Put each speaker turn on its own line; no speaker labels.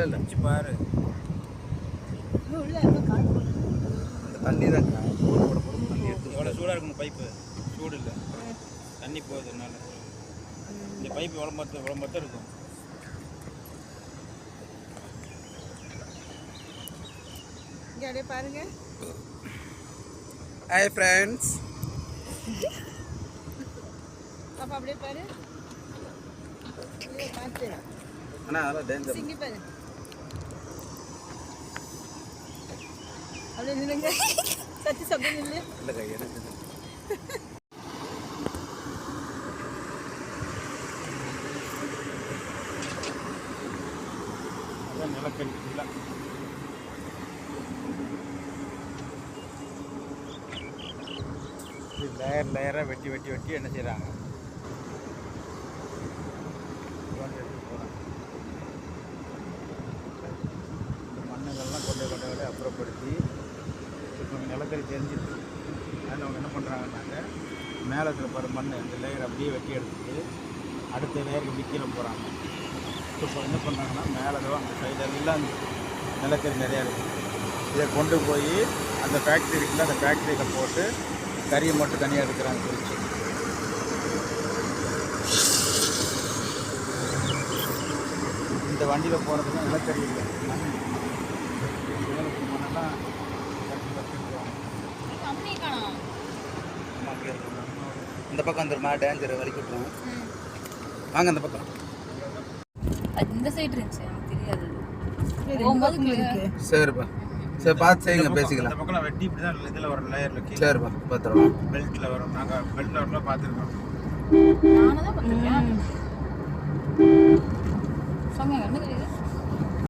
இல்லை இல்லை
வச்சு பாரு.
அந்த தண்ணி தான் போட தண்ணி எடுத்து
எவ்வளோ சூடாக இருக்கணும் பைப்பு. சூடு இல்லை, தண்ணி போகுதுனால இந்த பைப்பு விளம்பரத்தான் இருக்கும்.
இங்கே அப்படியே பாருங்க.
Hi friends.
பாப்பா அப்படியே பாரு. பார்த்து
அண்ணா அதெல்லாம் டேஞ்சர்.
சிங்கி பாரு. அப்படியே நில்லுங்க. சத்தி சப்தம் நில்லு.
இல்லை கை எனக்கு
அதான் நிலக்கரி இல்லை. லேயர் லேயராக வெட்டி என்ன செய்கிறாங்க, இந்த மண்ணுங்கள்லாம் கொண்டு அப்புறப்படுத்தி இப்போ நிலக்கரி தெரிஞ்சிட்டு அதில் அவங்க என்ன பண்ணுறாங்கன்னாக்க மேலே இருக்கிற பாரு மண் இந்த லேயர் அப்படியே வெட்டி எடுத்துட்டு அடுத்த லேயருக்கு விற்கிற போகிறாங்க. இப்போ என்ன பண்ணுறாங்கன்னா மேலே அந்த சைடெல்லாம் நிலக்கரி நிறையா இருக்குது. இதை கொண்டு போய் அந்த ஃபேக்ட்ரி இருக்குல்ல, அந்த ஃபேக்ட்ரியில் போட்டு கறியை மட்டும் தனியாக எடுக்கிறாங்க குறித்து. இந்த வண்டியில் போகிறதுக்கு நிலக்கரி இல்லை, மண்ணெல்லாம்
இந்த பக்கம் வந்துருமா டேஞ்சர் வலிக்கு விட்டுருவோம். வாங்க அந்த பக்கம்.
இந்த சைடு இருந்துச்சு எனக்கு தெரியாது.
சரிப்பா சரி பார்த்து செய்யுங்க, பேசிக்கலாம்.
இந்த பக்கம் வெட்டி இப்படி தான் இதில் வரும் லேயரில்.
சரிப்பா பார்த்துருவோம்.
பெல்ட்டில் வரும். நாங்கள் பெல்ட்டில் வரலாம் பார்த்துருக்கோம்.
நானும் தான் பார்த்துருக்கேன். சொன்னாங்க என்ன தெரியுது.